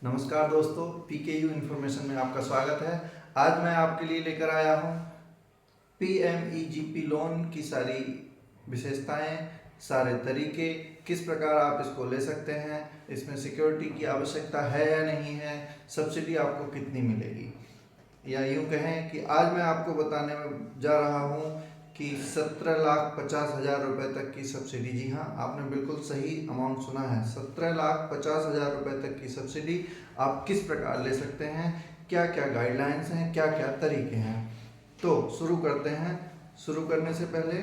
नमस्कार दोस्तों, PKU information में आपका स्वागत है। आज मैं आपके लिए लेकर आया हूँ PMEGP लोन की सारी विशेषताएं, सारे तरीके, किस प्रकार आप इसको ले सकते हैं, इसमें सिक्योरिटी की आवश्यकता है या नहीं है, सब्सिडी आपको कितनी मिलेगी, या यूँ कहें कि आज मैं आपको बताने में जा रहा हूँ कि 17,50,000 रुपये तक की सब्सिडी। जी हाँ, आपने बिल्कुल सही अमाउंट सुना है। 17,50,000 रुपये तक की सब्सिडी आप किस प्रकार ले सकते हैं, क्या क्या गाइडलाइंस हैं, क्या क्या तरीके हैं। तो शुरू करते हैं। शुरू करने से पहले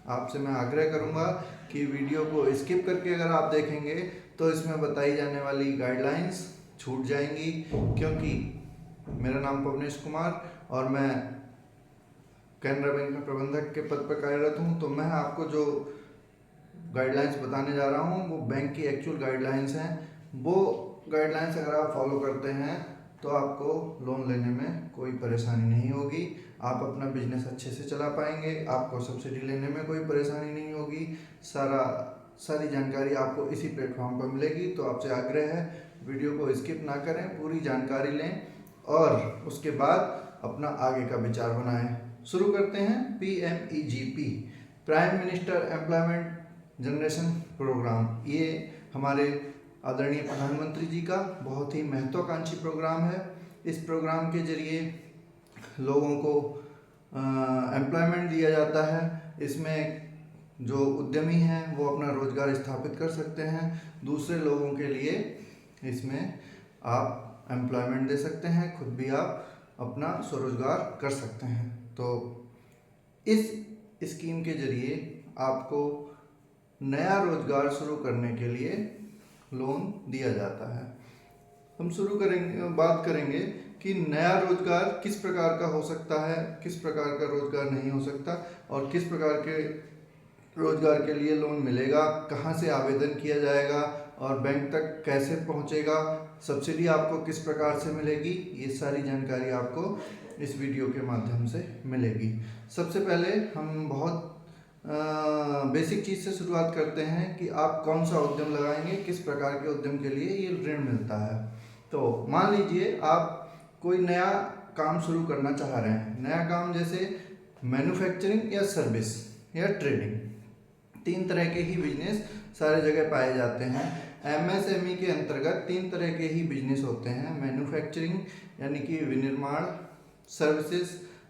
आपसे मैं आग्रह करूंगा कि वीडियो को स्किप करके अगर आप देखेंगे तो इसमें बताई जाने वाली गाइडलाइंस छूट जाएंगी, क्योंकि मेरा नाम पवनेश कुमार और मैं कैनरा बैंक में प्रबंधक के पद पर कार्यरत हूँ। तो मैं आपको जो गाइडलाइंस बताने जा रहा हूँ वो बैंक की एक्चुअल गाइडलाइंस हैं। वो गाइडलाइंस अगर आप फॉलो करते हैं तो आपको लोन लेने में कोई परेशानी नहीं होगी, आप अपना बिजनेस अच्छे से चला पाएंगे, आपको सब्सिडी लेने में कोई परेशानी नहीं होगी। सारी जानकारी आपको इसी प्लेटफॉर्म पर मिलेगी। तो आपसे आग्रह है, वीडियो को स्किप ना करें, पूरी जानकारी लें और उसके बाद अपना आगे का विचार बनाएं। शुरू करते हैं। PMEGP, prime minister employment generation programme, ये हमारे आदरणीय प्रधानमंत्री जी का बहुत ही महत्वाकांक्षी प्रोग्राम है। इस प्रोग्राम के जरिए लोगों को एम्प्लॉयमेंट दिया जाता है। इसमें जो उद्यमी हैं वो अपना रोजगार स्थापित कर सकते हैं, दूसरे लोगों के लिए इसमें आप एम्प्लॉयमेंट दे सकते हैं, खुद भी आप अपना स्वरोजगार कर सकते हैं। तो इस स्कीम के जरिए आपको नया रोजगार शुरू करने के लिए लोन दिया जाता है। हम बात करेंगे कि नया रोजगार किस प्रकार का हो सकता है, किस प्रकार का रोजगार नहीं हो सकता, और किस प्रकार के रोजगार के लिए लोन मिलेगा, कहाँ से आवेदन किया जाएगा और बैंक तक कैसे पहुँचेगा, सब्सिडी आपको किस प्रकार से मिलेगी, ये सारी जानकारी आपको इस वीडियो के माध्यम से मिलेगी। सबसे पहले हम बहुत बेसिक चीज़ से शुरुआत करते हैं कि आप कौन सा उद्यम लगाएंगे, किस प्रकार के उद्यम के लिए ये ऋण मिलता है। तो मान लीजिए आप कोई नया काम शुरू करना चाह रहे हैं। नया काम जैसे मैन्युफैक्चरिंग या सर्विस या ट्रेडिंग, तीन तरह के ही बिजनेस सारे जगह पाए जाते हैं। MSME के अंतर्गत तीन तरह के ही बिजनेस होते हैं। मैन्युफैक्चरिंग यानी कि विनिर्माण, सर्विसेज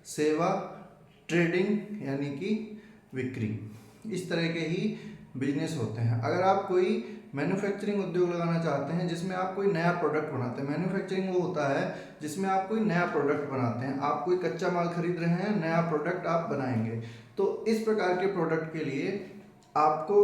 सेवा, ट्रेडिंग यानी कि बिक्री, इस तरह के ही बिजनेस होते हैं। अगर आप कोई मैन्युफैक्चरिंग उद्योग लगाना चाहते हैं जिसमें आप कोई नया प्रोडक्ट बनाते हैं, मैन्युफैक्चरिंग वो होता है जिसमें आप कोई नया प्रोडक्ट बनाते हैं, आप कोई कच्चा माल खरीद रहे हैं, नया प्रोडक्ट आप बनाएंगे। तो इस प्रकार के प्रोडक्ट के लिए आपको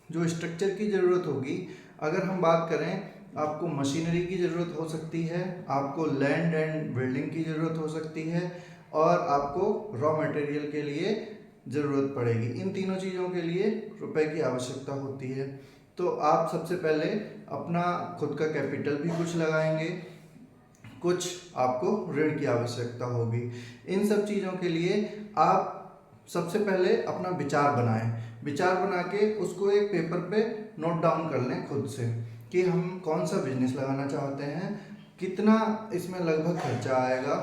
जो स्ट्रक्चर की ज़रूरत होगी, अगर हम बात करें, आपको मशीनरी की ज़रूरत हो सकती है, आपको लैंड एंड बिल्डिंग की ज़रूरत हो सकती है, और आपको रॉ मटेरियल के लिए ज़रूरत पड़ेगी। इन तीनों चीज़ों के लिए रुपए की आवश्यकता होती है। तो आप सबसे पहले अपना खुद का कैपिटल भी कुछ लगाएंगे, कुछ आपको ऋण की आवश्यकता होगी। इन सब चीज़ों के लिए आप सबसे पहले अपना विचार बनाएं। विचार बना के उसको एक पेपर पे नोट डाउन कर लें खुद से कि हम कौन सा बिजनेस लगाना चाहते हैं, कितना इसमें लगभग खर्चा आएगा,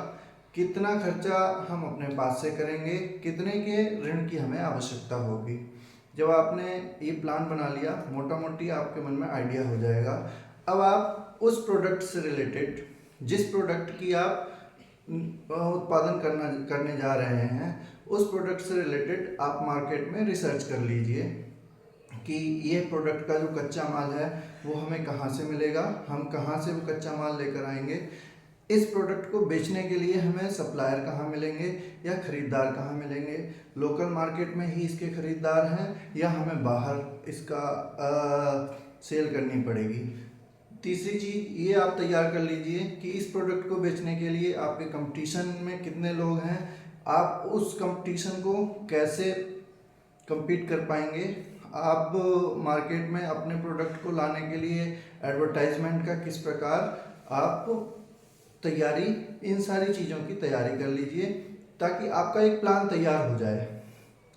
कितना खर्चा हम अपने पास से करेंगे, कितने के ऋण की हमें आवश्यकता होगी। जब आपने ये प्लान बना लिया, मोटा मोटी आपके मन में आइडिया हो जाएगा। अब आप उस प्रोडक्ट से रिलेटेड, जिस प्रोडक्ट की आप उत्पादन करने जा रहे हैं, उस प्रोडक्ट से रिलेटेड आप मार्केट में रिसर्च कर लीजिए कि ये प्रोडक्ट का जो कच्चा माल है वो हमें कहाँ से मिलेगा, हम कहाँ से वो कच्चा माल लेकर आएंगे, इस प्रोडक्ट को बेचने के लिए हमें सप्लायर कहाँ मिलेंगे या ख़रीदार कहाँ मिलेंगे, लोकल मार्केट में ही इसके ख़रीदार हैं या हमें बाहर इसका सेल करनी पड़ेगी। तीसरी चीज़ ये आप तैयार कर लीजिए कि इस प्रोडक्ट को बेचने के लिए आपके कंपटीशन में कितने लोग हैं, आप उस कंपटीशन को कैसे compete कर पाएंगे, आप मार्केट में अपने प्रोडक्ट को लाने के लिए एडवर्टाइजमेंट का किस प्रकार आप तैयारी, इन सारी चीज़ों की तैयारी कर लीजिए ताकि आपका एक प्लान तैयार हो जाए।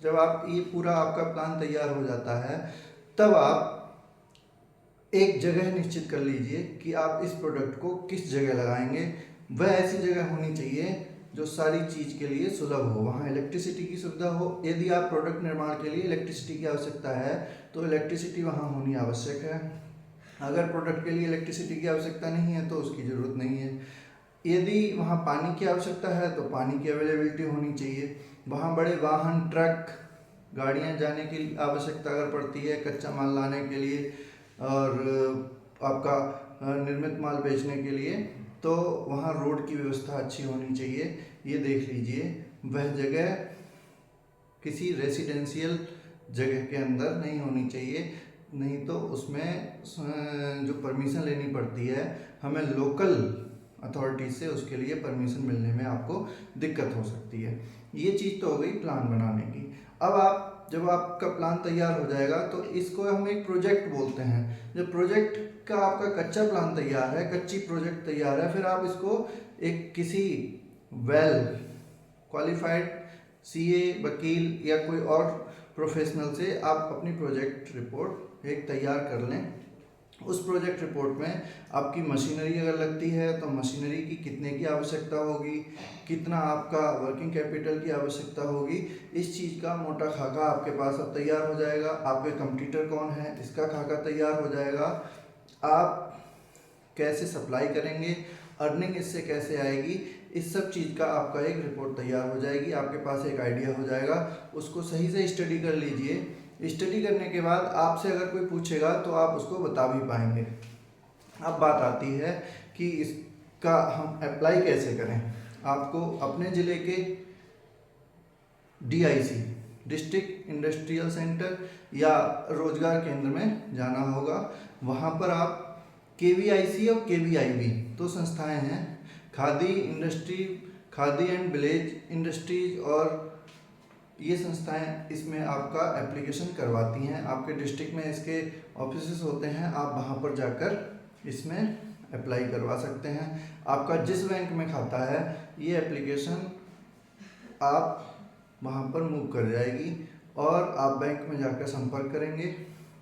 जब आप ये पूरा आपका प्लान तैयार हो जाता है तब आप एक जगह निश्चित कर लीजिए कि आप इस प्रोडक्ट को किस जगह लगाएंगे। वह ऐसी जगह होनी चाहिए जो सारी चीज़ के लिए सुलभ हो, वहाँ इलेक्ट्रिसिटी की सुविधा हो। यदि आप प्रोडक्ट निर्माण के लिए इलेक्ट्रिसिटी की आवश्यकता है तो इलेक्ट्रिसिटी वहाँ होनी आवश्यक है। अगर प्रोडक्ट के लिए इलेक्ट्रिसिटी की आवश्यकता नहीं है तो उसकी ज़रूरत नहीं है। यदि वहाँ पानी की आवश्यकता है तो पानी की अवेलेबिलिटी होनी चाहिए। वहाँ बड़े वाहन, ट्रक, गाड़ियाँ जाने की आवश्यकता अगर पड़ती है कच्चा माल लाने के लिए और आपका निर्मित माल बेचने के लिए, तो वहाँ रोड की व्यवस्था अच्छी होनी चाहिए। ये देख लीजिए, वह जगह किसी रेसिडेंशियल जगह के अंदर नहीं होनी चाहिए, नहीं तो उसमें जो परमिशन लेनी पड़ती है हमें लोकल अथॉरिटी से, उसके लिए परमिशन मिलने में आपको दिक्कत हो सकती है। ये चीज़ तो हो गई प्लान बनाने की। अब जब आपका प्लान तैयार हो जाएगा तो इसको हम एक प्रोजेक्ट बोलते हैं। जब प्रोजेक्ट का आपका कच्चा प्लान तैयार है, कच्ची प्रोजेक्ट तैयार है, फिर आप इसको एक किसी वेल क्वालिफाइड सीए, वकील या कोई और प्रोफेशनल से आप अपनी प्रोजेक्ट रिपोर्ट एक तैयार कर लें। उस प्रोजेक्ट रिपोर्ट में आपकी मशीनरी अगर लगती है तो मशीनरी की कितने की आवश्यकता होगी, कितना आपका वर्किंग कैपिटल की आवश्यकता होगी, इस चीज़ का मोटा खाका आपके पास अब तैयार हो जाएगा। आपके कंपटीटर कौन है इसका खाका तैयार हो जाएगा। आप कैसे सप्लाई करेंगे, अर्निंग इससे कैसे आएगी, इस सब चीज़ का आपका एक रिपोर्ट तैयार हो जाएगी। आपके पास एक आइडिया हो जाएगा। उसको सही से स्टडी कर लीजिए। स्टडी करने के बाद आपसे अगर कोई पूछेगा तो आप उसको बता भी पाएंगे। अब बात आती है कि इसका हम अप्लाई कैसे करें। आपको अपने ज़िले के DIC, डिस्ट्रिक्ट इंडस्ट्रियल सेंटर या रोजगार केंद्र में जाना होगा। वहाँ पर आप KVIC और KVIB दो संस्थाएं हैं, khadi industry, khadi and village industries, और ये संस्थाएं इसमें आपका एप्लीकेशन करवाती हैं। आपके डिस्ट्रिक्ट में इसके ऑफिसेस होते हैं, आप वहाँ पर जाकर इसमें अप्लाई करवा सकते हैं। आपका जिस बैंक में खाता है ये एप्लीकेशन आप वहाँ पर मूव कर जाएगी और आप बैंक में जाकर संपर्क करेंगे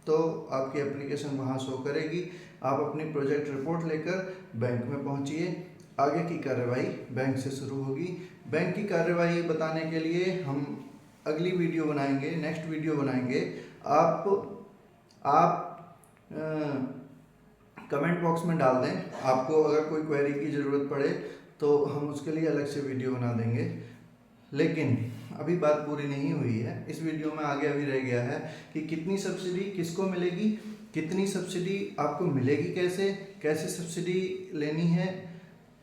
तो आपकी एप्लीकेशन वहाँ शो करेगी। आप अपनी प्रोजेक्ट रिपोर्ट लेकर बैंक में पहुँचिए। आगे की कार्यवाही बैंक से शुरू होगी। बैंक की कार्यवाही बताने के लिए हम अगली वीडियो बनाएंगे, नेक्स्ट वीडियो बनाएंगे। आप कमेंट बॉक्स में डाल दें, आपको अगर कोई क्वेरी की ज़रूरत पड़े तो हम उसके लिए अलग से वीडियो बना देंगे। लेकिन अभी बात पूरी नहीं हुई है। इस वीडियो में आगे अभी रह गया है कि कितनी सब्सिडी किसको मिलेगी, कितनी सब्सिडी आपको मिलेगी, कैसे सब्सिडी लेनी है।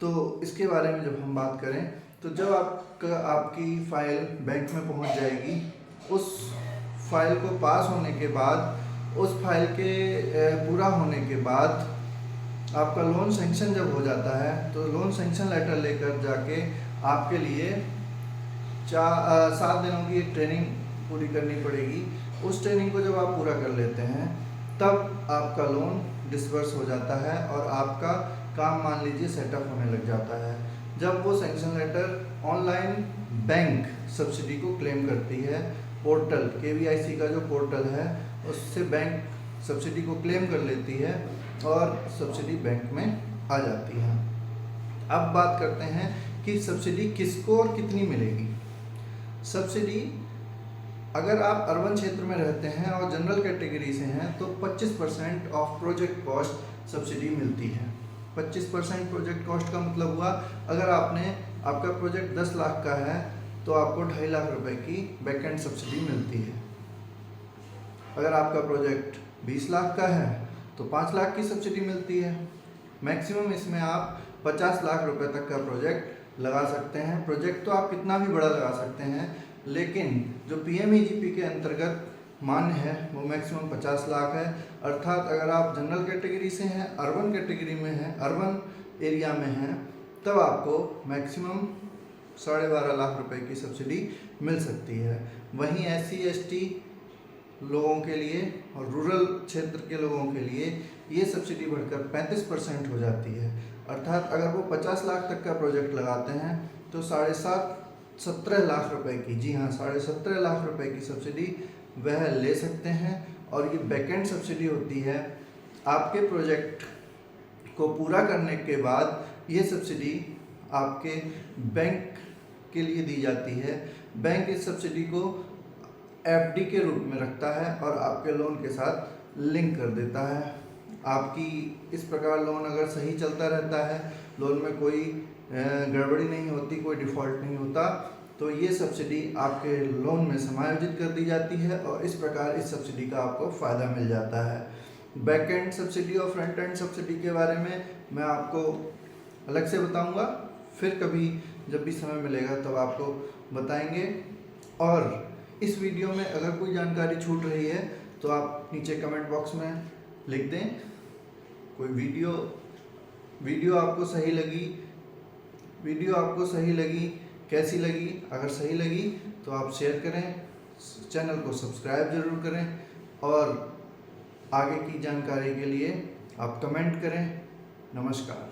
तो इसके बारे में जब हम बात करें तो जब आपकी फ़ाइल बैंक में पहुंच जाएगी, उस फाइल को पास होने के बाद, उस फाइल के पूरा होने के बाद आपका लोन सेंक्शन जब हो जाता है तो लोन सेंक्शन लेटर लेकर जाके आपके लिए 7 दिनों की एक ट्रेनिंग पूरी करनी पड़ेगी। उस ट्रेनिंग को जब आप पूरा कर लेते हैं तब आपका लोन डिसबर्स हो जाता है और आपका काम मान लीजिए सेटअप होने लग जाता है। जब वो sanction letter online bank subsidy को क्लेम करती है, पोर्टल KVIC का जो पोर्टल है उससे बैंक सब्सिडी को क्लेम कर लेती है और सब्सिडी बैंक में आ जाती है। अब बात करते हैं कि सब्सिडी किसको और कितनी मिलेगी। सब्सिडी अगर आप अर्बन क्षेत्र में रहते हैं और जनरल कैटेगरी से हैं तो 25% ऑफ प्रोजेक्ट कॉस्ट सब्सिडी मिलती है। 25% प्रोजेक्ट कॉस्ट का मतलब हुआ अगर आपका प्रोजेक्ट 10 लाख का है तो आपको 2.5 लाख रुपए की बैकएंड सब्सिडी मिलती है। अगर आपका प्रोजेक्ट 20 लाख का है तो 5 लाख की सब्सिडी मिलती है। मैक्सिमम इसमें आप 50 लाख रुपए तक का प्रोजेक्ट लगा सकते हैं। प्रोजेक्ट तो आप कितना भी बड़ा लगा सकते हैं, लेकिन जो PMEGP के अंतर्गत मान्य है वो मैक्सिमम 50 लाख है। अर्थात अगर आप जनरल कैटेगरी से हैं, अर्बन कैटेगरी में हैं, अर्बन एरिया में हैं, तब आपको मैक्सिमम 12.5 लाख रुपए की सब्सिडी मिल सकती है। वहीं SC ST लोगों के लिए और रूरल क्षेत्र के लोगों के लिए ये सब्सिडी बढ़कर 35% हो जाती है। अर्थात अगर वो 50 लाख तक का प्रोजेक्ट लगाते हैं तो 17.5 लाख रुपए की, जी हाँ 17.5 लाख रुपए की सब्सिडी वह ले सकते हैं। और ये बैकएंड सब्सिडी होती है आपके प्रोजेक्ट को पूरा करने के बाद ये सब्सिडी आपके बैंक के लिए दी जाती है। बैंक इस सब्सिडी को एफडी के रूप में रखता है और आपके लोन के साथ लिंक कर देता है। आपकी इस प्रकार लोन अगर सही चलता रहता है, लोन में कोई गड़बड़ी नहीं होती, कोई डिफ़ॉल्ट नहीं होता, तो ये सब्सिडी आपके लोन में समायोजित कर दी जाती है और इस प्रकार इस सब्सिडी का आपको फ़ायदा मिल जाता है। बैक एंड सब्सिडी और फ्रंट एंड सब्सिडी के बारे में मैं आपको अलग से बताऊंगा, फिर कभी जब भी समय मिलेगा तब आपको बताएंगे। और इस वीडियो में अगर कोई जानकारी छूट रही है तो आप नीचे कमेंट बॉक्स में लिख दें। कोई वीडियो आपको सही लगी, कैसी लगी? अगर सही लगी तो आप शेयर करें, चैनल को सब्सक्राइब जरूर करें और आगे की जानकारी के लिए आप कमेंट करें। नमस्कार।